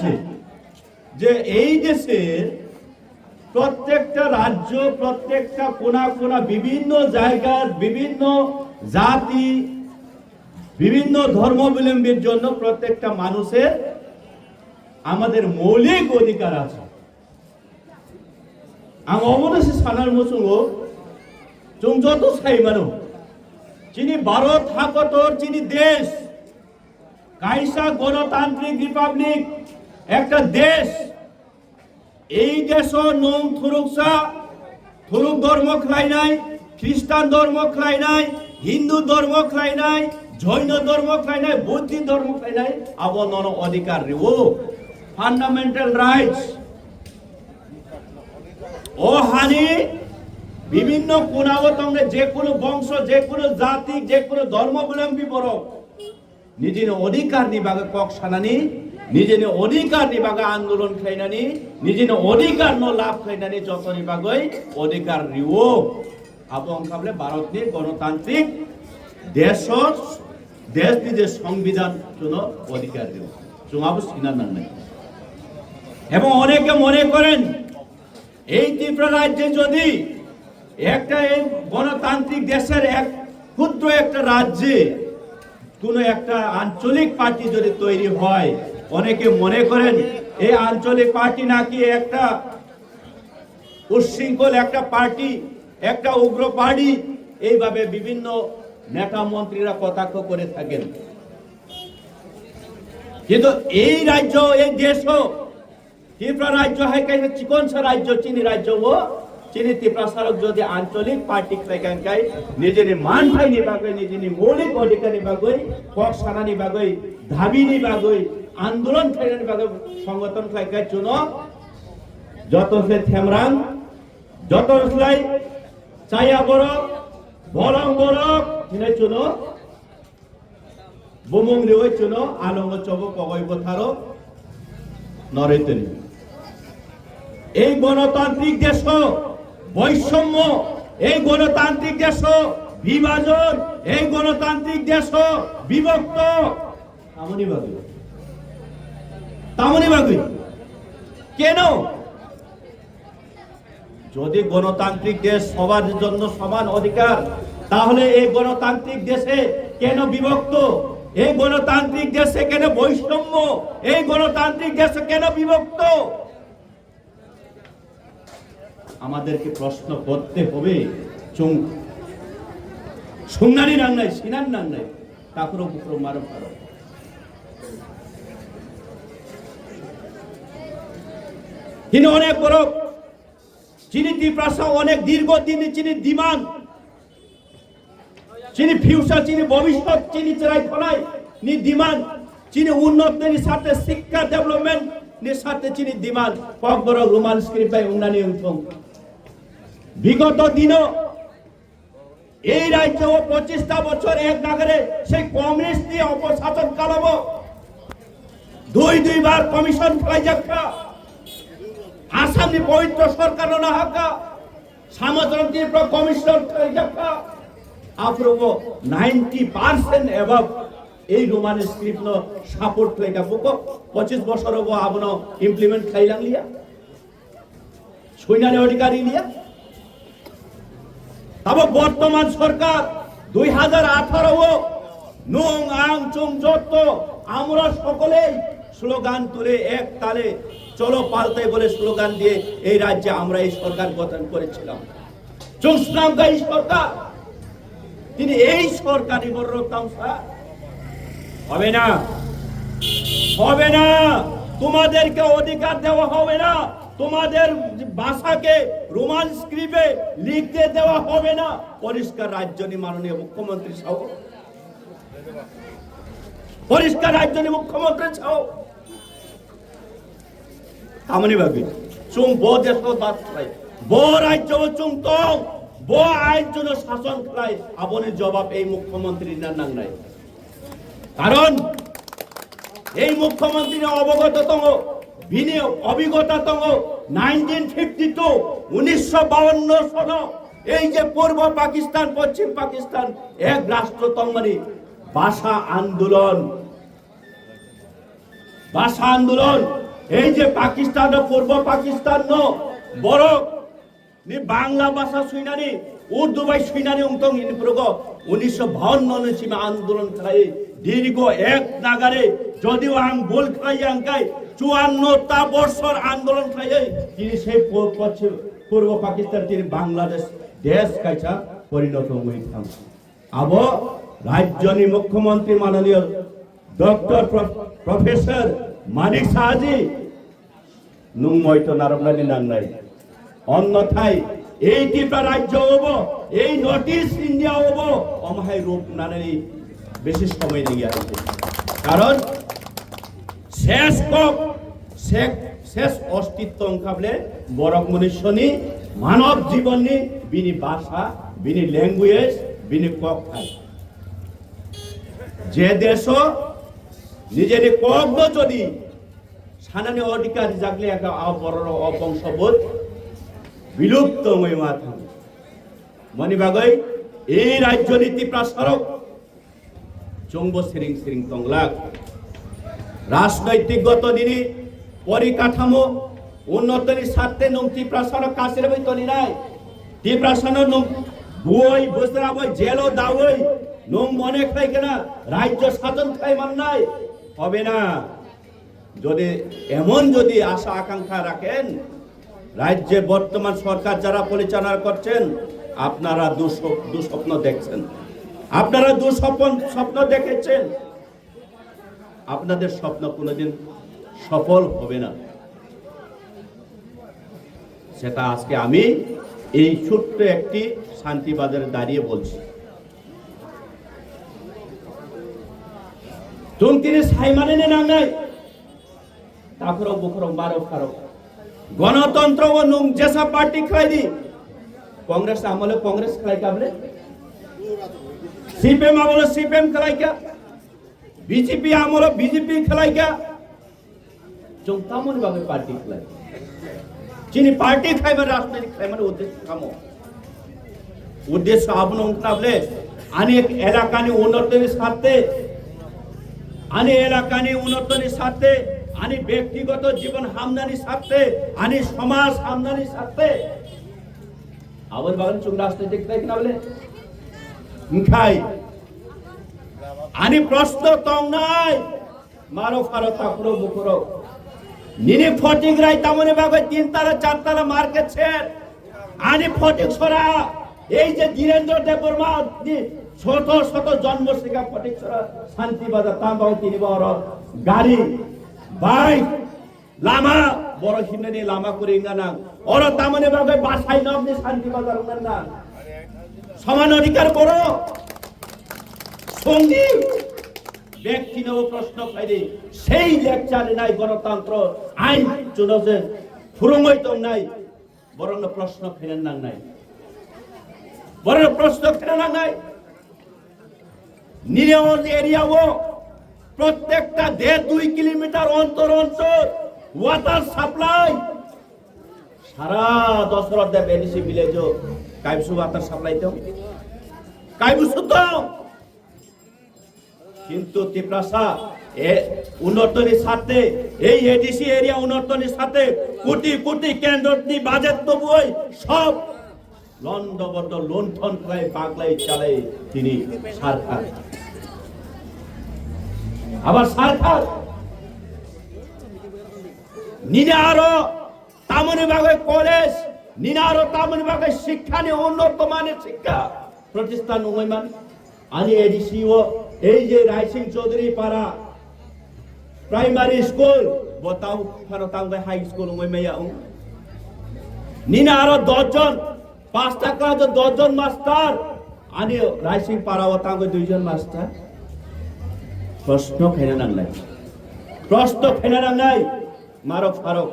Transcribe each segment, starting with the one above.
আছে যে এই দেশের প্রত্যেকটা রাজ্য, প্রত্যেকটা কোনা কোনা, বিভিন্ন জায়গার বিভিন্ন জাতি, বিভিন্ন ধর্মাবলম্বীর জন্য প্রত্যেকটা মানুষের আমাদের মৌলিক অধিকার আছে। आं अबनोसो सानार मोसुङो जों जत साइमानो चिनी भारत हाकतर चिनी देश कायसा गणतांत्रिक रिपाब्लिक একটা দেশ। এই দেশও নং থুরুকসা থুরুক ধর্ম খাই নাই, খ্রিস্টান ধর্ম খাই নাই, হিন্দু ধর্ম খাই নাই, জৈন ধর্ম খাই নাই, বৌদ্ধ ধর্ম খাই নাই। আবনন অধিকার রিও ফান্ডামেন্টাল রাইটস ও হানি বিভিন্ন কোনাবতঙ্গে যে কোনো বংশ, যে কোনো জাতি, যে কোনো ধর্মাবলম্বী বড় নিজের অধিকার নিবাগে কক সানানি, নিজের অধিকার নিবাগে আন্দোলন খাইনানি, নিজের অধিকার ন লাভ খাইনানি যত নিবাগই অধিকার রিও আবং খাবলে ভারতনি গণতান্ত্রিক দেশর দেশ নিজের সংবিধান জন্য অধিকার রিও জমাবো সিনা নাই। এবং অনেকে মনে করেন এই ত্রিপুরা রাজ্যে যদি একটা গণতান্ত্রিক দেশের এক ক্ষুদ্র একটা রাজ্যে কোন একটা আঞ্চলিক পার্টি যদি তৈরি হয়, অনেকে মনে করেন এই আঞ্চলিক পার্টি নাকি একটা উচ্ছৃঙ্খল একটা পার্টি, একটা উগ্র পার্টি, এইভাবে বিভিন্ন নেতা মন্ত্রীরা কটাক্ষ করে থাকেন। কিন্তু এই রাজ্য, এই দেশও ত্রিপুরা রাজ্য হয় কাই চিকনসা রাজ্য, চিনি রাজ্য ও চিনি ত্রিপুরা সারক যদি আঞ্চলিক পার্টি খাইকানকাই নিজের মান ঠাই নিবাগই, নিজের মৌলিক অধিকার নিবাগই, কক সানা নিবাগই, দাবি নিবাগই, আন্দোলন খাইনা নিবাগই, সংগঠন খাইকাই চুন যত সে থেমরাং, যত সলাই চাইয়া বড় বরং বড় চিনে চুন বুমুং রিওই চুন আলঙ্গ চব কগই বথারো নরেতনি। এই গণতান্ত্রিক দেশ বৈষম্য, এই গণতান্ত্রিক দেশ বিভাজন, এই গণতান্ত্রিক দেশ বিভক্ত তামনিবাগি কেন? যদি গণতান্ত্রিক দেশ সবার জন্য সমান অধিকার, তাহলে এই গণতান্ত্রিক দেশে কেন বিভক্ত? এই গণতান্ত্রিক দেশে কেন বৈষম্য? এই গণতান্ত্রিক দেশে কেন বিভক্ত? আমাদেরকে প্রশ্ন করতে হবে। সুনানি নাং নাই, সিনান নাং নাই, তাকুরো বুকুরো মারো পারো। তিনি অনেক বড়, চিনি ত্রিপ্রাসা অনেক দীর্ঘদিন চিনি ডিমান্ড, চিনি ফিউচার, চিনি ভবিষ্যৎ, চিনি চাই ফলাই নি ডিমান্ড, চিনি উন্নতির সাথে শিক্ষা ডেভেলপমেন্ট নি সাথে চিনি ডিমান্ড কক বড় রোমান স্ক্রিপ্ট বাই উন্নানি অংশং। বিগত দিন এই রাজ্য 25টা বছর এক নাগরে সেই কমিউনিস্ট দিয়ে অপশাসন চালাবো, দুইবার কমিশন ফেলাই যাক্কা, আসামনি পবিত্র সরকার না হাক্কা, সামগ্রিক কমিশন ফেলাই যাক্কা, আফরোগো 90% এবাব এই রোমান স্ক্রিপ্ট সাপোর্ট ফেলাইকা বুকো 25 বছর হবো আবনো ইমপ্লিমেন্ট খাইলাং লিয়া সৈন্যারে অধিকারী লিয়া। তবে বর্তমান সরকার 2018 নুং আং চুং যত আমরা সকলেই স্লোগান তুলে এক তালে চলো পাল্টাই বলে স্লোগান দিয়ে এই রাজ্যে আমরা এই সরকার গঠন করেছিলাম। চুংসনামকা এই সরকার, তিনি এই সরকারি বড়তামসা হবে না, হবে না। তোমাদেরকে অধিকার দেওয়া হবে না, তোমাদের ভাষাকে রোমান স্ক্রিপ্টে লিখতে দেওয়া হবে না। পরিষ্কার রাজ্যনি মাননীয় মুখ্যমন্ত্রী সাহ, পরিষ্কার রাজ্যনি মুখ্যমন্ত্রী সাহ আমনি ভাবি চুং বো দেশ বাদ খাই, বো রাজ্য চুং তং বো আইন জন্য শাসন খাই। আপনি জবাব এই মুখ্যমন্ত্রী না নাং নাই, কারণ এই মুখ্যমন্ত্রী অবগত তঙ্গ অভিজ্ঞতা তঙ্গ 1952 1952 সন এই যে পূর্ব পাকিস্তান পশ্চিম পাকিস্তান এক রাষ্ট্র তঙ্গনি ভাষা আন্দোলন এই যে পাকিস্তান পূর্ব পাকিস্তান বড় নি বাংলা ভাষা শুনানি উর্দু ভাই শুনানি উংতং ইনপ্রগ 1952 সীমা আন্দোলন খাই দীর্ঘ এক নাগারে যদিও আং বল খাই আঙ্কাই 54টা বছর আন্দোলন খাই তিনি সেই পূর্ব পাকিস্তান তিনি বাংলাদেশ দেশ কাইছা পরিণত হইতাম আব রাজ্যনি মুখ্যমন্ত্রী মাননীয় ডক্টর প্রফেসর মানিক সাহাজি নুং ময়তো নারমনানি নাংনাই অন্যথায় এই টিপা রাজ্য হব এই নর্থ ইস্ট ইন্ডিয়া হব অমাহাই রূপ নানানি বেশি সময় লেগে আছে কারণ শেষ অস্তিত্ব অঙ্কাবলে বরক মনুষ্যনি মানব জীবননি বিনি ভাষা বিনি ল্যাঙ্গুয়েজ বিনি কক খাই যে দেশ নিজের কক যদি সানানি অধিকার জাগলে একটা বড় অবংশবোধ বিলুপ্ত হয়ে মাথা মনিবাগৈ এই রাজ্যনীতি প্রসারক চংব সিরিং সিরিং তংলাক রাজনৈতিকগত দিনে পরিকাঠামো উন্নতির স্বার্থে নংতি প্রসারক কাছের বই তনি নাই তি প্রসারক নং বই বসরা বই জেলো দাওই নং মনে খাই কেনা রাজ্য শাসন খাই মান নাই হবে না যদি এমন যদি আশা আকাঙ্ক্ষা রাখেন রাজ্যে বর্তমান সরকার যারা পরিচালনা করছেন আপনারা দুঃস্বপ্ন দেখছেন আপনারা স্বপ্ন দেখেছেন আপনাদের স্বপ্ন কোনোদিন সফল হবে না সেটা আজকে আমি এই ছোট্ট একটি শান্তিবাজারে দাঁড়িয়ে বলছি তুমি তিনি সাইমানে নাঙ্গাই তারপরেও বুখরং বারো খারো গণতন্ত্র ও নুং যেসব পার্টি খাই দি कांग्रेस আমলে कांग्रेस খাই কাবলে सीपीएम আমলে सीपीएम খাই কা बीजेपी আমলে बीजेपी খাই কা চংতামন ভাবে পার্টি খাই চিনি পার্টি খাই মানে রাজনৈতিক খাই মানে উদ্দেশ্য আপন কাবলে অনেক এলাকানি উন্নতির সাথে আনি এলাকানি উন্নতির সাথে আনি ব্যক্তিগত জীবন হামদানির সাথে আনি সমাজ হামদানির সাথে আবার বাগান চুং রাজনৈতিক খাই না বলে খাই আনি প্রশ্ন তং নাই মারো ফারো তাকরো বুকরো নিনি ফটিক রাই তামনে বাগে 3 তালা 4 তালা মার্কেট ছেড় আনি ফটিক ছড়া এই যে ধীরেন্দ্র দেববর্মা শত শত জন্ম শিখা ফটিক ছড়া শান্তিবাজার তাম্বাও তিনি বড় গাড়ি বাইক লামা বড় হিমনে লামা করে ইঙ্গানা ওর তামনে বাগে বাসাই নবনি শান্তিবাজার না সমান অধিকার বড় সঙ্গী ব্যক্তি নব প্রশ্ন পাইলে সেই লেকচারে নাই গণতন্ত্র আইন চুনছে ফুরঙ্গইত নাই বরং প্রশ্ন ফেরেন না নাই বরং প্রশ্ন ফেরেন না নাই নিরেওন এরিয়াও প্রত্যেকটা 1.5 কিলোমিটার অন্তর ওয়াটার সাপ্লাই সারা দশরথ দেব এনসি ভিলেজ কাইবসু ওয়াটার সাপ্লাই তো কাইবসু তো কিন্তু তিপ্রাসা উন্নতনের সাথে এই এডিসি এরিয়া উন্নতনের সাথে কোটি কোটি কেন্দ্রটি বাজেট তো বই সব লন্ডবদ্ধ লুণ্ঠন করে পাগলাই চালাই তিনি সরকার আবার সরকার নিনারো তামনি ভাগে কলেজ নিনারো তামনি ভাগে শিক্ষা নিয়ে উন্নত মানের শিক্ষা প্রতিষ্ঠান উন্নয়ন আনি এডিসি ও এই যে রাইসিং চৌধুরী পাড়া প্রাইমারি স্কুল বতাও ফারতাং হাই স্কুল উন্নয়ন নিনা আরো 10 জন 5 টাকা 10 জন মাস্টার আনি রাইসিং পাড়া ওতাং 2 জন মাস্টার প্রশ্ন ফেলে নাই প্রশ্ন ফেলে নাই মারক ফারক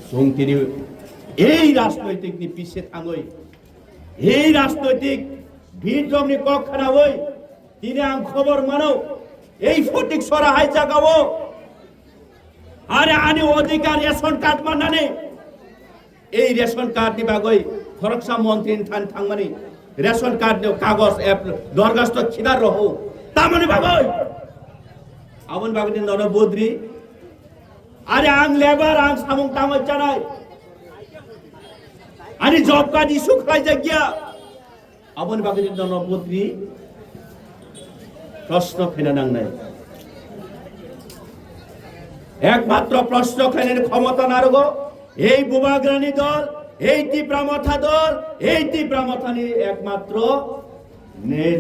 সংকিনি এই রাজনৈতিক নি পিছে থাঙ্গই এই রাজনৈতিক ভিড়জমনি কখনা হই তিনি আং খবর মানো এই ফটিক সরা হাই জাগাবো আরে আনি অধিকার রেশন কার্ড মানানে এই রেশন কার্ড দিবাগই খরকসা মন্ত্রী থান থাংমানি রেশন কার্ড কাগজ দরখাস্ত খিদার রহ তামনি বাগই abon bagni nono bodri are ang lebar ang samung tamai chanai are job card issue khai jagya abon bagni nono bodri প্রশ্ন ফেলে নাং নাই একমাত্র প্রশ্ন ফেলের ক্ষমতা নারগো এই বুবাগ্রানী দল এই তীব্রামথা দল এই তীব্রামথানি একমাত্র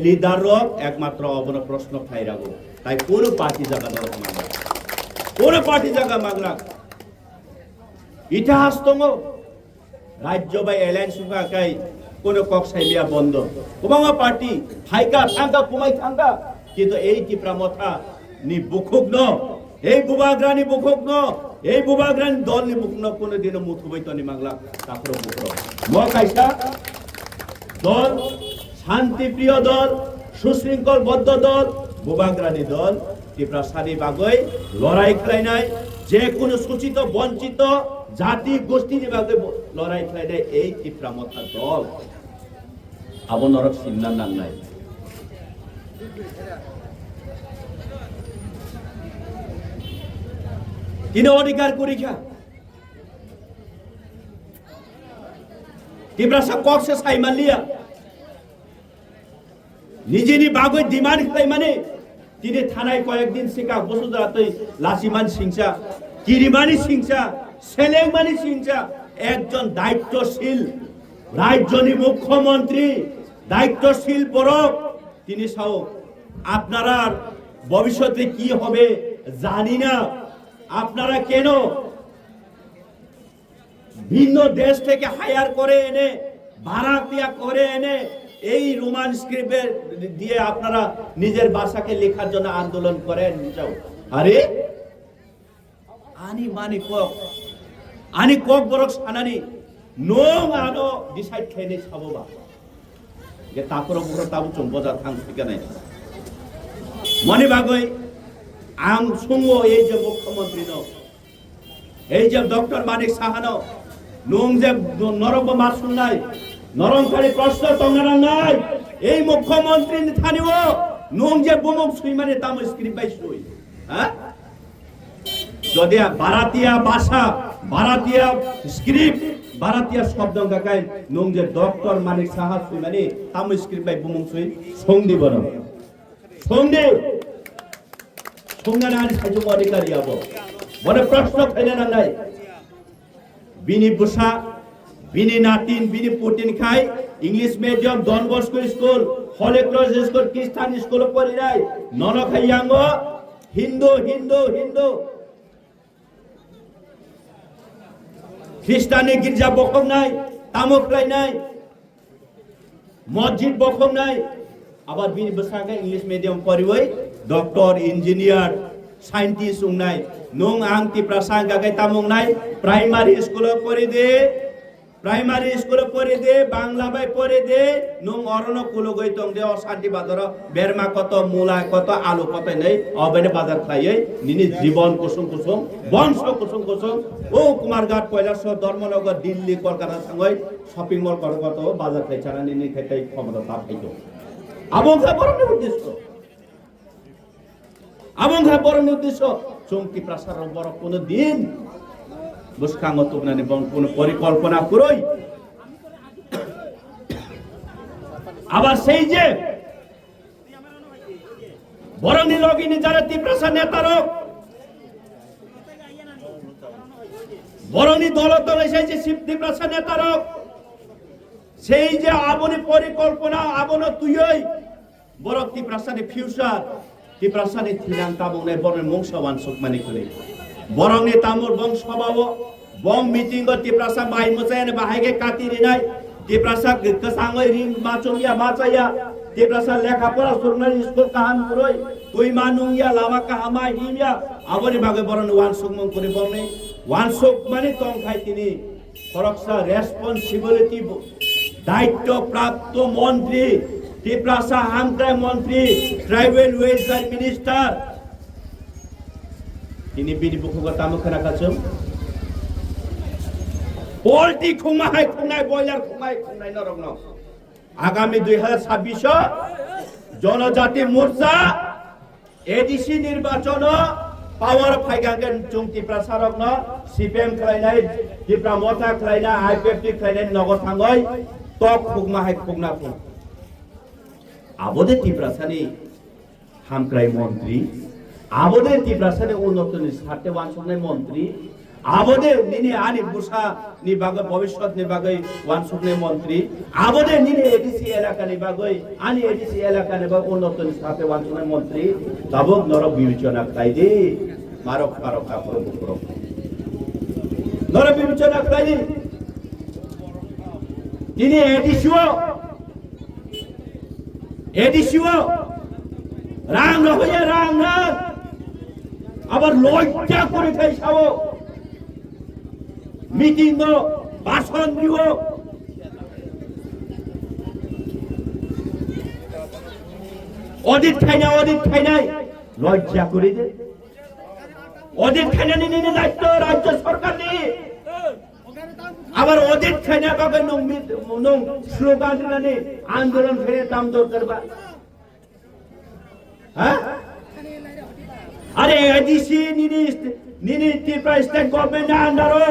লিডার একমাত্র অবন প্রশ্ন খাই রাখো তাই পুরো পার্টি জায়গা দল মাগলা পুরো পার্টি জায়গা মাগলা ইতিহাস তঙ্গ রাজ্য বা এলায়েন্স সুখাকাই কোন কক্সাইলিয়া বন্ধ কুমাঙ্গা পার্টি হাইকা থাঙ্গা কুমাই থাঙ্গা কিন্তু এই তীব্রামথা নি বুকুক ন এই বুবাগ্রানী বুকুক ন এই বুবাগ্রানী দল নি বুকুক ন কোন দিন মুথুবাই তনি মাগলা তারপর বুকুক ম কাইসা দল শান্তিপ্রিয় দল সুশৃঙ্খলবদ্ধ দল বুবাগ্রানী দল ত্রিপুরা সারি বাগৈ লড়াই খেলাইনাই যে কোনো সূচিত বঞ্চিত জাতি গোষ্ঠীর বাগৈ লড়াই খেলাইনাই এই তীব্রামথা দল আবন নরক সিন্নান নাংনাই কিনে অধিকার করিখা ত্রিপুরা কক্সে সাইমালিয়া নিজেনি বাগৈ ডিমান্ড খাই মানে তিনি থানায় কয়েকদিন শিকা বসুধরাতই লাসিমান সিংসা কিরিমানি সিংসা সেলেংমানি সিংসা একজন দায়িত্বশীল রাজ্যনি মুখ্যমন্ত্রী দায়িত্বশীল পরক তিনি সাও আপনারা ভবিষ্যতে কি হবে জানি না আপনারা কেন ভিন্ন দেশ থেকে হায়ার করে এনে ভাড়াটিয়া করে এনে এই রোমান স্ক্রিপ্টে দিয়ে আপনারা নিজের ভাষাকে লেখার জন্য আন্দোলন করেন যাও আরে আনি কক বরক সানানি নং আনো ডিসাইড খেনে সাববা যে তারপর বড় তাবু চম্পজা থাং ঠিক নাই মনে বাগৈ আম সুঙ্গ এই যে মুখ্যমন্ত্রী ন এই যে ডক্টর মানিক সাহানো নং যে নরব মাসুল নাই নরংকারী প্রশ্ন তঙ্গারা নাই এই মুখ্যমন্ত্রী থানিও নং যে বুমুক সুই মানে তাম স্ক্রিপ্ট বাই সুই হ্যাঁ যদি ভারতীয় ভাষা ভারতীয় স্ক্রিপ্ট ভারতীয় শব্দ গাকাই নং যে ডক্টর মানিক সাহা সুই মানে তাম স্ক্রিপ্ট বাই বুমুক সুই সংদি বন সংদি সংগানা আনি সাইজু অধিকারী হবো বলে প্রশ্ন ফেলে না নাই বিনি বুসা বিনি নাতিন বিনি পুটিন খাই English medium Don Bosco school Holy Cross school Christian school পড়ি নাই নন খাইয়াঙ্গ হিন্দু হিন্দু হিন্দু খ্রিস্টানি গির্জা বকম নাই তামকলাই নাই মসজিদ বকম নাই আবার বিনি বসাকে ইংলিশ মিডিয়াম পড়িবই ডক্টর ইঞ্জিনিয়ার সায়েন্টিস্ট উংনাই নং আং ত্রিপুরা সাঙ্গাকে তামুং নাই প্রাইমারি স্কুল পড়ি দে প্রাইমারি স্কুল পড়ি দে বাংলা বাই পড়ি দে নং অরণ কুলো গই তং দে অশান্তি বাজার বেরমা কত মূলা কত আলু কত নেই অবেনে বাজার খাইয়ে নিনি জীবন কুসুম কুসুম বংশ কুসুম কুসুম ও কুমারঘাট কৈলাসহর ধর্মনগর দিল্লি কলকাতা সঙ্গে শপিং মল কত বাজার খাই ছাড়া নিনি খাইতে ক্ষমতা তা খাইতো আমঙ্গা বড় উদ্দেশ্য আমঙ্গা বড় উদ্দেশ্য চমকি প্রসার বড় কোন দিন বুসকাঙ্গ তুমনানি কোন পরিকল্পনা করই আবার সেই যে বরণী লগিনী যারা তীব্রসা নেতার বরণী দলতলে সেই যে তীব্রসা নেতার সেই যে আবনি পরিকল্পনা আবন তুইই বড় তীব্রসানি ফিউচার তীব্রসানি থিনাং তাবনে বরণ মংসবান সুকমানি করে বরংনি তামুর বংশ স্বভাব বং মিটিং তীব্রসা মাই মোসায়নে বাহাইগে কাতিরি নাই তীব্রসা কসাঙ্গই রিং মাচুইয়া মাচাইয়া তীব্রসা লেখাপড়া সুরনারি স্কুল কাহান পুরই তুই মানুইয়া লামা কাহামা হিমিয়া আবনি ভাগে বরণ ওয়ান সুকমং করে বরনে ওয়ান সুক মানে তং খাই তিনি ফরকসা রেসপন্সিবিলিটি দায়িত্ব প্রাপ্ত মন্ত্রী ত্রিপুরা হামক্রাই মন্ত্রী ট্রাইবেল ওয়েলফেয়ার মিনিস্টার তিনি বিনি বুকুগতা মুখরা কাছম পোল্ট্রি খুমাই বয়লার খুমাই নরম আগামী 2026 জনজাতি মোর্চা এডিসি নির্বাচন পাওয়ার ফাইগাগেন চুং ত্রিপুরা সারক ন সিপিএম খাইনাই ত্রিপুরা মতা খাইনা আইপিএফটি খাইনাই নগর থাঙ্গই টক খুগমা হাই খুগনা খুগ আবদে ত্রিপুরা সানি হামক্রাই মন্ত্রী আবদে ত্রিপুরা সানি উন্নতনি সাথে ওয়ানসুকনাই মন্ত্রী আবদে নিনি আনি বুসা নি বাগে ভবিষ্যৎ নি বাগে ওয়ানসুকনাই মন্ত্রী আবদে নিনি এডিসি এলাকা নি বাগে আনি এডিসি এলাকা নি বাগে উন্নতনি সাথে ওয়ানসুকনাই মন্ত্রী তাবক নরক বিবেচনা খাইদি মারক ফারক কাপড় বুকর নরক বিবেচনা খাইদি তিনি এডিসিও রাং রহইয়া রাং রাং আবার লজ্জা করে খাই খাও মিটিং ভাষণ দিব অডিট খাই নাই লজ্জা করে দে অডিট খাই না নিয়ে দায়িত্ব রাজ্য সরকার নিয়ে আবার অডিট খাই না কাকে নং স্লোগান দিলানি আন্দোলন ফেরে দাম দর করবা হ্যাঁ আরে এডিসি নিনি ত্রিপুরা স্টেট গভর্নমেন্ট আন্ডারও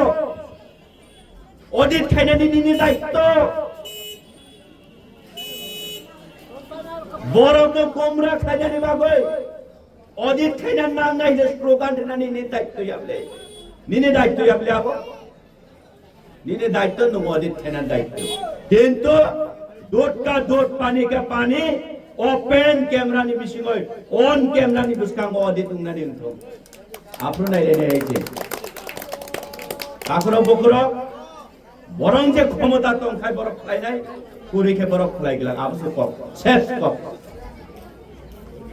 অডিট খাই না নিনি দায়িত্ব বড় তো কোমরা খাই জানি বাগো অডিট খাই না নাম নাই স্লোগান দিলা নিনি দায়িত্ব যাবলে নিনি দায়িত্ব যাবলে আবো নিনে দায়িত্ব নো অডিট খাই না দায়িত্ব কিন্তু दूध का दूध पानी का पानी ओपन कैमरा नि बिसिङै ऑन कैमरा नि बुसकांगो ऑडिट उंगनानि उंथो आफ्नो नाइले आइजे काखरो बखरो बरं जे क्षमता तंखाय बरक खाइनाय पुरिखे बरक खलाय गेला आबसे कप शेष कप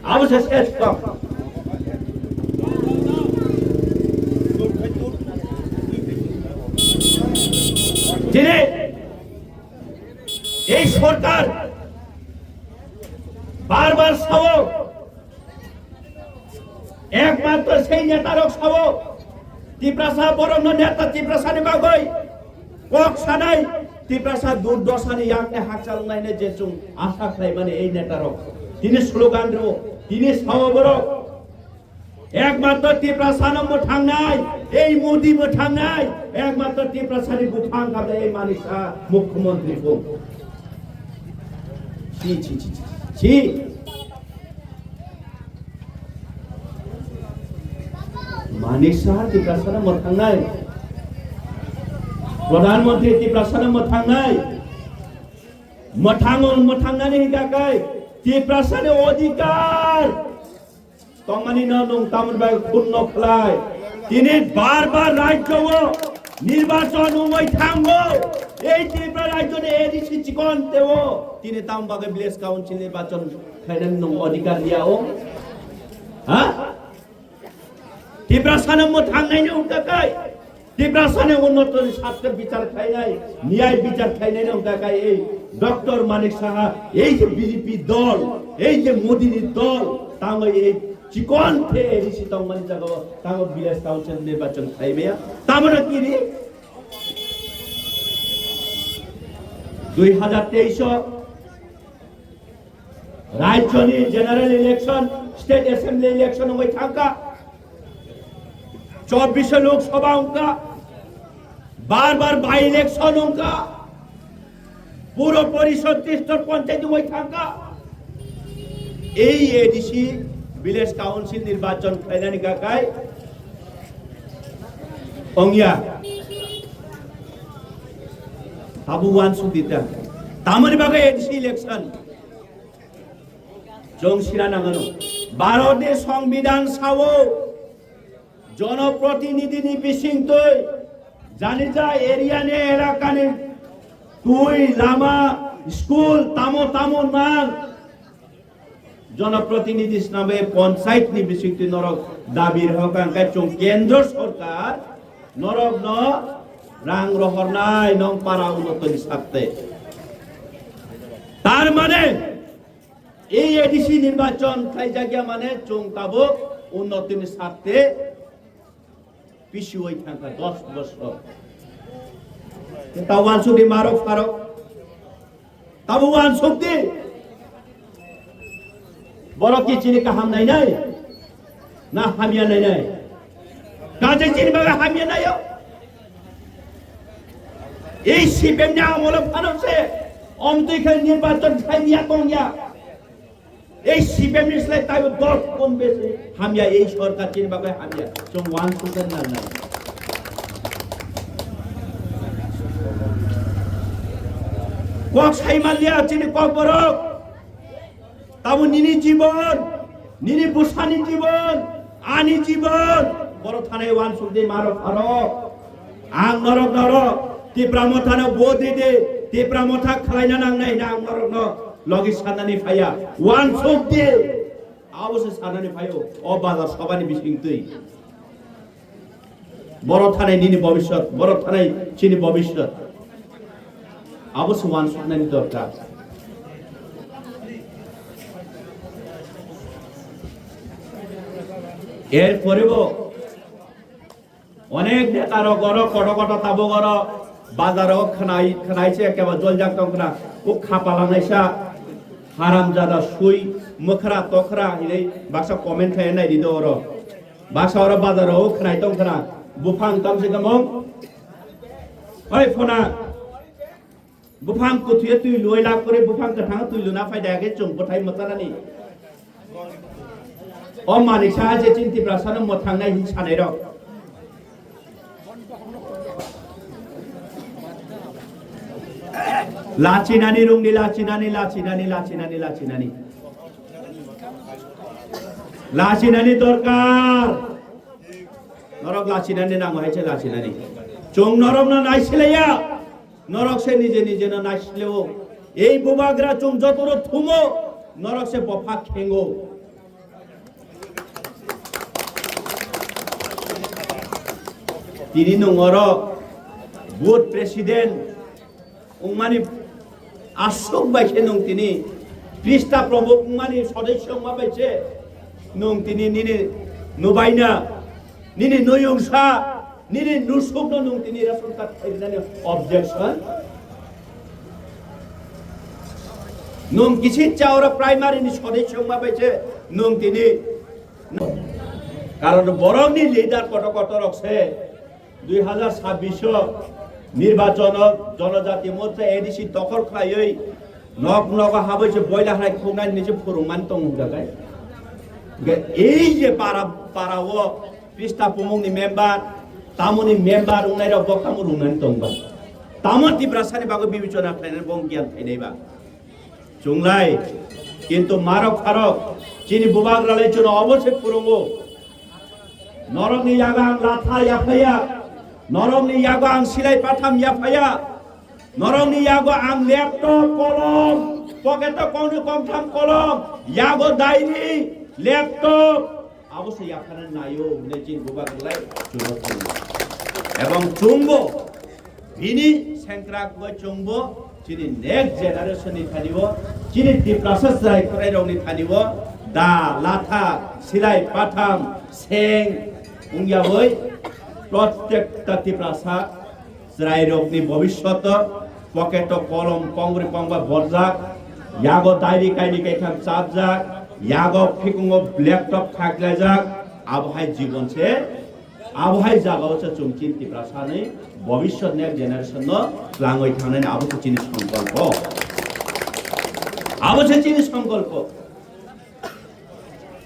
आबसे शेष कप दिने এই সরকার বারবার সব একমাত্র সেই নেতারক সব ত্রিপ্রাসা বরং নেতা ত্রিপ্রাসানি বাগৈ কক সানাই ত্রিপ্রাসা দুর্দশানি ইয়াংনে হাকচাল নাইনে যে চুং আশা খাই মানে এই নেতারক তিনি স্লোগান রো তিনি সবর একমাত্র ত্রিপ্রাসান থাংনাই এই মোদি থাংনাই একমাত্র ত্রিপ্রাসানি বুথাং কাবে এই মানিসা মুখ্যমন্ত্রী কো ছি मानिसा ত্রিপ্রাসান মথাংনাই প্রধানমন্ত্রী ত্রিপ্রাসান মথাংনাই মথাংনানি হিগাকাই ত্রিপ্রাসানে অধিকার তমানি নং তামন বাই পূর্ণ ফ্লাই তিনি বারবার রাজ্য নির্বাচন ওই থামবো এই ত্রিপুরা রাজ্যে এডিসি চিকন দেব তিনি তামবাগে ভিলেজ কাউন্সিল নির্বাচন খাইলেন নং অধিকার দিয়াও হ্যাঁ ত্রিপুরা সানম থাংনাইনি উনকাকাই ত্রিপুরা সানে উন্নত শাস্ত্র বিচার খাইনাই ন্যায় বিচার খাইনাই উনকাকাই এই ডক্টর মানিক সাহা এই যে বিজেপি দল এই যে মোদির দল তাম এই চিকন থে এডিসি তামনি জাগো তাম ভিলেজ কাউন্সিল নির্বাচন খাইবে তামরা কি রে 2023 राज्यनि general election state assembly election में थाका 24 लोकसभा उनका बार बाई इलेक्शन उनका पूर्व परिषद त्रिस्तর पंचायत में थाका এই এডিসি ভিলেজ কাউন্সিল নির্বাচন খাইলানি কাকাই অংয়া আবুয়ান সুদিতা তামরি বাগে এডিসি ইলেকশন জংশিরা নাগানো ভারতের সংবিধান সাও জনপ্রতিনিধি নি বিসিং তৈ জানি যা এরিয়া নে এলাকা নে তুই লামা স্কুল তামো নাং জনপ্রতিনিধি নামে পঞ্চায়েত নি বিসিং তৈ নরক দাবির হকাঙ্কা চং কেন্দ্র সরকার নরক ন রাং রহরনাই নং পারা উন্নতনি সাথে তার মানে এই এডিসি নির্বাচন খাই জায়গা মানে চংকাবো উন্নতির সাথে পিছু হই থাকা 10 বছর তাওয়ান সুদি মারক ফারক তাওয়ান সুদি বড় কি চিনি কাহাম নাই না হামিয়া নাই নাই কাজে চিনবাগে হামিয়া নাই এই সিপিএম নে আমল ফানছে অমতৈখানে নির্বাচন খাইয়া কংয়া এই সিপিএম নিসলাই তাই 10 কোন বেশি হামিয়া এই সরকার চিনবাগে হামিয়া চং 1% না নাই কক সাইমালিয়া চিনি কক বরক তাবু নিনি জীবন নিনি বুসানি জীবন আনি জীবন বড় থানায় 1 দে মারো ফারো আং নরক নরক তিপ্রামো থানা বদি দে তিপ্রামো থা খালাইনা নাংনাই না আং নরক ন লগি সানানি ফাইয়া 1 দে অবশ্য সানানি ফাইও ও বাজার সবানি বিশিংতই বড় থানায় নিনি ভবিষ্যৎ বড় থানায় চিনি ভবিষ্যৎ অবশ্য 1 নানি দরকার এরপরেও অনেক নেতার গড় কটকট তাব গড় বাজারও খানাইছে একেবারে জল জাগতং না ও খাপালানাইসা হারামজাদা সুই মুখরা তখরা হিলাই বাসা কমেন্ট খায় নাই দিদ ওর বাসা ওর বাজারও খানাইতং না বুফাং তামসে গমং ওই ফোনা বুফাং কুথুয়ে তুই লই লাভ করে বুফাং কাঠাং তুই লুনা ফায়দাকে চং পথাই মতানানি ও মানিসা যে চিন্তি প্রাসান মথাংনাই সানাই রক লাচিনানি রুংনি লাচিনানি লাচিনানি লাচিনানি লাচিনানি লাচিনানি দরকার নরক লাচিনানি নাম হয়েছে লাচিনানি চং নরক না নাইছিলাইয়া নরক সে নিজে নিজে না নাইছিলেও এই বুবাগরা চং যতর থুমো নরক সে বফা খেঙ্গো তিনি নঙর বুথ প্রেসিডেন্ট উমানি আসক বাইছে নং তিনি পৃষ্ঠা প্রমুখ উমানি সদস্য বাইছে নং তিনি নিনে নুবাইনা নিনে নয়ংসা নিনে নুসুক নং তিনি রেশন কার্ড খাইজানি অবজেকশন নং কিছু চাওরা প্রাইমারি নি সদস্য বাইছে নং তিনি কারণ বরংনি লিডার কটকট রকছে 2026 নির্বাচন জনজাতি মোর্চা এডিসি দখল খাই নক নক হাবাইছে বয়লা হাই খোনাই নিজে ফরমান তং জায়গায় এই যে পারাও পৃষ্ঠা প্রমুখনি মেম্বার তামনি মেম্বার উনাইরা বকামু রুনান তংবা তামতি ব্রাসানি বাগো বিবেচনা খাইনে বংকিয়ান খাইনাইবা চুংলাই কিন্তু মারক ফারক চিনি বুবাগরালে জন্য অবশ্যই পুরঙ্গো নরমনি ইয়াগাং লাথা ইয়াফায়া নরমনি ইয়াগো আং সিলাই পাঠাম ইয়াফায়া নরমনি ইয়াগো আং ল্যাপটপ কলম পকেটে কোনে কমঠাম কলম ইয়াগো ডায়েরি ল্যাপটপ অবশ্যই ইয়াফানা নাইও নেজিন বুবাগলাই চুরত এবং চুম্বো ভিনি সেংক্রাক বই চুম্বো চিনি নেক্সট জেনারেশন থানিব চিনি ডিপ্রাসেস যাই করে রনি থানিব দা লাথা সিলাই পাঠাম সেং উঙ্গিয়া বই প্রত্যেকটা টিপ্রাসা যাই রকনি ভবিষ্যৎ পকেট কলম কংগ্রে কংবা বরজাক ইয়াগো ডায়েরি কাইনি কাইখান চাপজাক ইয়াগো ফিকুঙ্গো ল্যাপটপ খাগলাজাক আবহাই জীবন সে আবহাই জায়গা হচ্ছে চুমচিন টিপ্রাসানি ভবিষ্যৎ নেক্সট জেনারেশন লাঙ্গই থানানি আবহাওয়া চিনি সংকল্প আবহাওয়া চিনি সংকল্প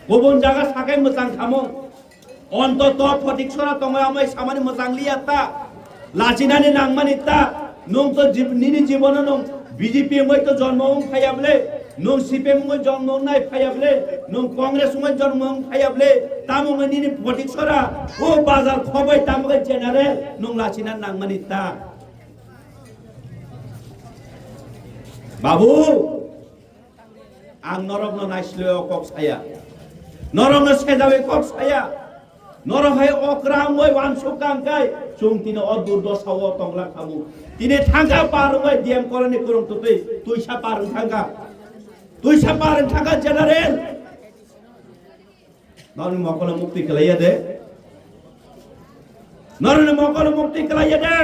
গুবুন জায়গা সাকাই মোজাং খামো অন্তত ফটিকসরা তঙ্গা আমায় সামানি মোজাং লিয়াতা লাচিনানি নাংমানিতা নং তো নিনি জীবন নং বিজেপি মই তো জন্ম খাইয়াবলে নং সিপিএম মই জন্ম নাই খাইয়াবলে নং কংগ্রেস মই জন্ম খাইয়াবলে তামো মই নিনি ফটিকসরা ও বাজার খবই তামগে জেনারেল নং লাচিনা নাংমানিতা বাবু আং নরগ্ন নাইসলে কক ছায়া নরগ্ন সেজাবে কক ছায়া নরহাই অক্রাম ওই ওয়ানসুকাংকাই চুং তিনে অদুর্দশাও তংলা খামু তিনে থাঙ্গা পারুমাই ডিএম করনি করুম তুইসা পারুং থাঙ্গা জেনারেল নরনি মকল মুক্তি কলাইয়া দে নরনি মকল মুক্তি কলাইয়া দে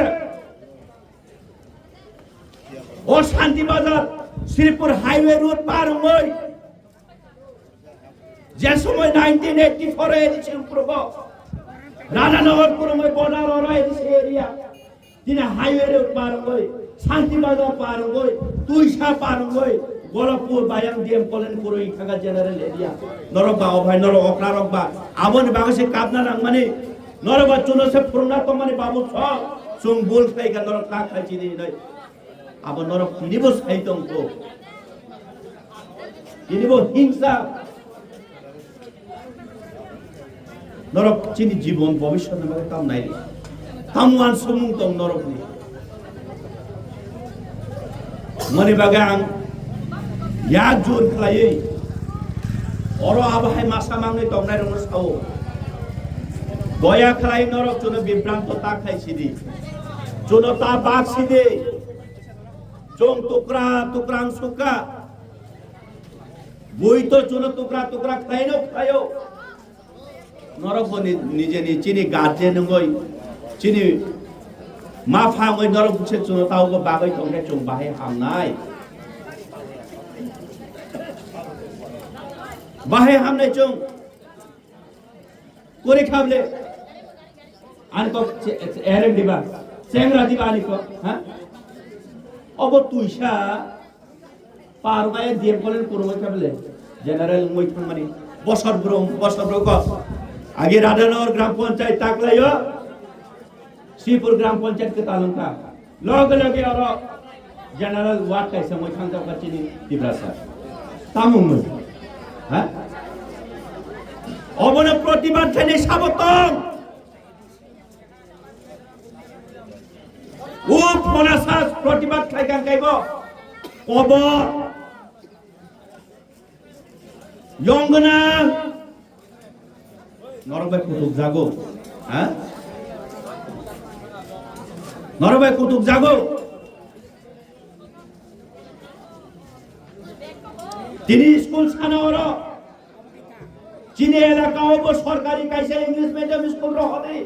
ও শান্তি বাজার শ্রীপুর হাইওয়ে রোড পারুমাই যে সময় 1984 এদিছে পূর্ব রাধানগর পুরময় বর্ডার ওরা এদিছে এরিয়া তিনি হাইওয়ে পার হই শান্তিবাজার পার হই তুইসা পার হই গোলপুর বায়াং ডিএম কলেন পুরই থাকা জেনারেল এরিয়া নরবা অভাই নর অক্রারবা আমন বাগসে কাবনা রাং মানে নরবা চুনসে ফুরনা তো মানে বাবু ছ সুং বুল খাইকা নর কা খাইছি নাই আবার নর কিনিব সাইতং তো কিনিব হিংসা নরক চিনি জীবন ভবিষ্যৎ আমাকে কাম নাই কামওয়ান সুমুং তং নরক নি মনে বাগাং ইয়া জোর খালাই অর আবহাই মাসা মাংনে তংনাই রং সাও দয়া খালাই নরক চুনো বিভ্রান্ত তা খাইছি দি চুনো তা বাগছি দে চং টুকরা টুকরাং সুকা বই তো চুনো টুকরা টুকরা খাইনো খায়ো নরক নিজে নি চিনি গার্জেন গই চিনি মা ফাngoi নরক বুছে চুনো তাও গো বাগৈ তংনে চং বাহে হামনাই বাহে হামনাই চং করে খাবলে আন তো এরেন দিবা চেংরা দিবা আনি কো হ্যাঁ অব তুইসা পারবায়ে দিয়ে বলেন পুরময় খাবলে জেনারেল মই থাংমানি বছর ব্রক আগে রাধানগর গ্রাম পঞ্চায়েত তাকলাইও শ্রীপুর গ্রাম পঞ্চায়েত के तालुका लगे लगे और जनरल वार्ड कैसे মই থাংতা কাচিনি তিব্রাসা তামুং হ্যাঁ অবন প্রতিবাদ থেকে সাবতং ও ফনাসাস প্রতিবাদ খাইকান গাইব কব যঙ্গনা নরবাই কুতুব জাগো হ্যাঁ নরবাই কুতুব জাগো তিনি স্কুল সানাওর চীনে এলাকা হবো সরকারি কাইসে ইংলিশ মিডিয়াম স্কুল রহনে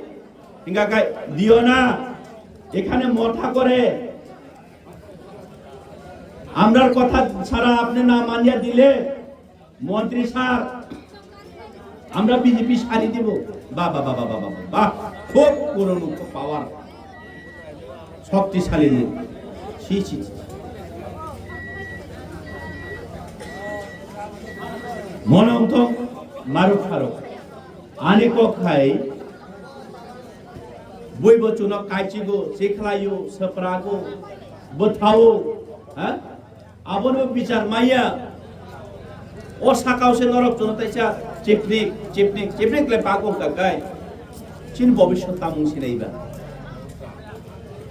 ইঙ্গা গাই দিও না এখানে মঠা করে আমরার কথা ছাড়া আপনি না মানিয়া দিলে মন্ত্রী স্যার আমরা বিজেপি সারি দিব বাবা বাবা বাবা বাবা খুব পুরনো পাওয়ার শক্তিশালী ছি ছি মনন্ত মারু খারো আনিকো খাই বইবো চুনো কাইচিগো সেখলাयो सपरागो बोथाओ হ্যাঁ আবনো বিচার মাইয়া ও সাকাওসে নরক চুনো তাইছা চিপনিক লে পাগো কাকাই চিন ভবিষ্যৎ তামুং সিনাইবা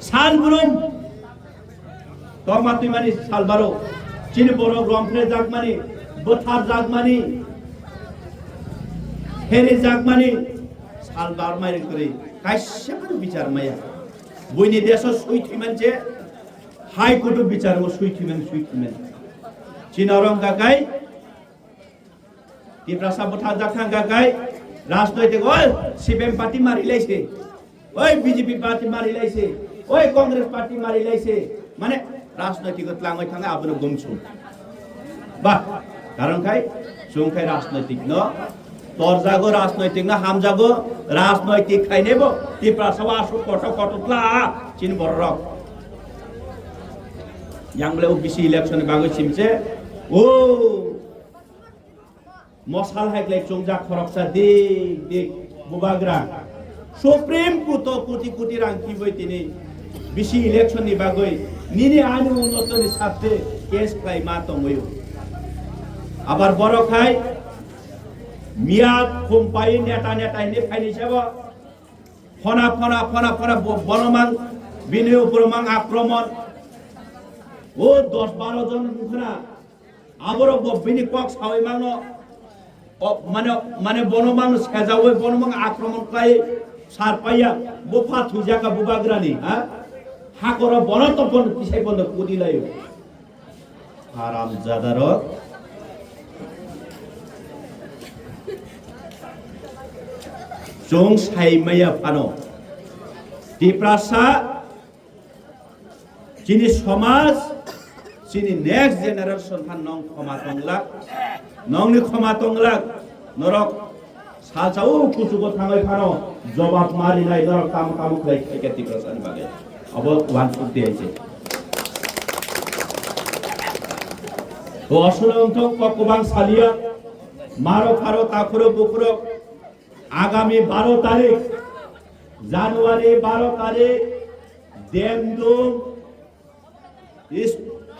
সালবুরুম তমাতুই মানি সালবারো চিন বড় গ্রমফ্রে জাগমানি बोथार জাগমানি হেরে জাগমানি সালবার মাইরে করে কাইসে মানে বিচার মাইয়া বইনি দেশ সুইথি মানছে হাইকোর্ট বিচার ও সুইথি মান চিনরং গাগাই তিব্রাসা बोथार জাখাং গাগাই রাজনৈতিক ওই সিপিএম পার্টি মারি লাইছে ওই বিজেপি পার্টি মারি লাইছে ওই কংগ্রেস পার্টি মারি লাইছে মানে রাজনৈতিক লাঙ্গই থাঙ্গা আবনো গমছু বাহ কারণ খাই সুংখাই রাজনৈতিক ন তোর জাগো রাজনৈতিক না হাম জাগো রাজনৈতিক খাই নেব তিব্রাসা আসু কটকটলা চিন বড় ইয়াংলে ওবিসি ইলেকশনে বাগৈ সিমছে ও মশাল হাইকলাই চংজা খরকসা দেখ বুবাগ্রা সুপ্রিম কোটি কোটি রাং কিবই তিনি বিসি ইলেকশন नि বাগৈ নিনি আইন উন্নতনি সাথে কেস প্রাই মা তময়ো আবার বড় খাই মিয়াদ কোম্পানি নেতা নে ফাইনি যাব ফনা বনমান বিনিয়োগ উপরমান আক্রমণ ও 10-12 জন মুখরা আবর বিনি কক সাওই মানো মানে বনমান সেজাওই বনমান আক্রমণ খাই সার পাইয়া বোফা থুজাকা বুবাগ্রানি হ্যাঁ হাকর বনতপন কিসাই বন্ধ কুদিলাইও আরাম জাদার চং সাইমাইয়া ফানো তিপ্রাসা চিনি সমাজ চিনি নেক্সট জেনারেশন ফান নং ক্ষমা তংলাক নরক সাচাও কুচুকো থাঙ্গাই ফানো জবাব মারি নাই নরক কাম কাম খাই খাইকে তিপ্রাসানি বাগে অব ওয়ান ফুটি আইছে ও অসলন্ত ককবাং সালিয়া মারো খারো তাখরো বুকরো আগামী 12 তারিখ জানুয়ারি 12 তারিখ দেমদুম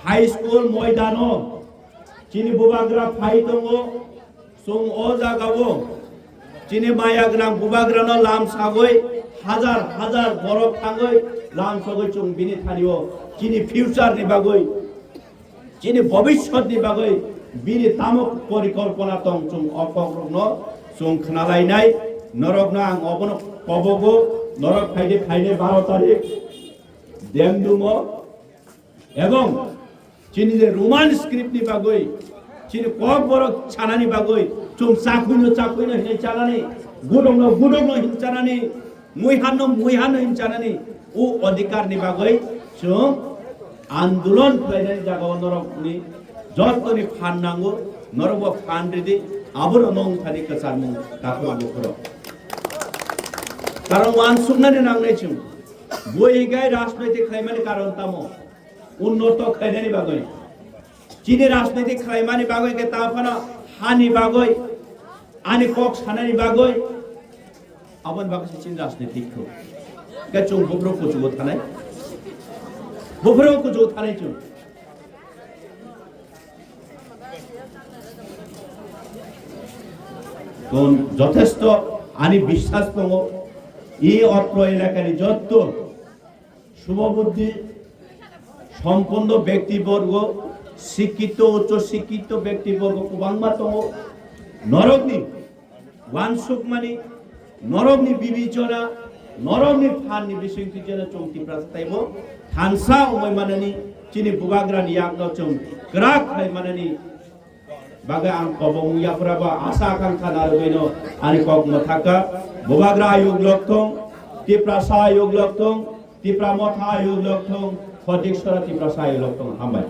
হাই স্কুল ময়দানো চিনি বুবাগ্রা ফাইতঙ্গো সুং ও জাগাবো চিনি মায়াগ্রাম বুবাগ্রানো লাম সাগৈ হাজার হাজার বরফ থাঙ্গৈ লাম সাগৈ চুং বিনি থানিও চিনি ফিউচার নি বাগৈ চিনি ভবিষ্যৎ নি বাগৈ বিনি তামক পরিকল্পনা তং চুং অপগ্রহণ চুং খানালাইনাই নরকনা আং অবন কবগো নরক ফাইদে ফাইনে 12 তারিখ দেমদুমো এবং চিনি যে রোমান স্ক্রিপ্ট নি বাগৈ চিনি কক বড় ছানানি বাগৈ চুম চাকুইনো হে চালানি গুডংনো হি চালানি মুইহানো হি চালানি ও অধিকার নি বাগৈ চুম আন্দোলন ফাইনানি জাগাও নরকনি যতনি ফান নাঙ্গো নরব ফান রেদি আবর নং থানি কাসারমু তাকো বকর কারণ ওয়ান সুমনানি নাংনাই চুম বই গায় রাজনৈতিক খাইমানি কারণ তামো উন্নত খাইনানি বাগৈ চীনে রাজনৈতিক খাইমানি বাগৈ কে তাফানা হানি বাগৈ আনি কক সানানি বাগৈ আবন বাগসি চীন রাজনৈতিক খো কে চুম বব্র কুচুগো থানাই বব্র কুচুগো থানাই চুম কোন যথেষ্ট আনি বিশ্বাস দङ এই অত্র এলাকার যত শুভবুদ্ধি সম্পন্ন ব্যক্তিবর্গ শিক্ষিত উচ্চ শিক্ষিত ব্যক্তিবর্গ কুবাংমা দङ নরকনি ওয়ানসুকমানি নরকনি বিবেচনা নরকনি ফাননি বিসংতিজনা চংতি প্রাস্তাইব থানসা উমাইমানানি চিনি বুবাগ্রানি yakno চং crack খাইমানানি bagai ang kobong ya berapa asa akan kadar beno ani kok mathaka bobagra ayug loktong tipra sa ayug loktong tipra motha ayug loktong podiksara tipra sa ayug loktong hambai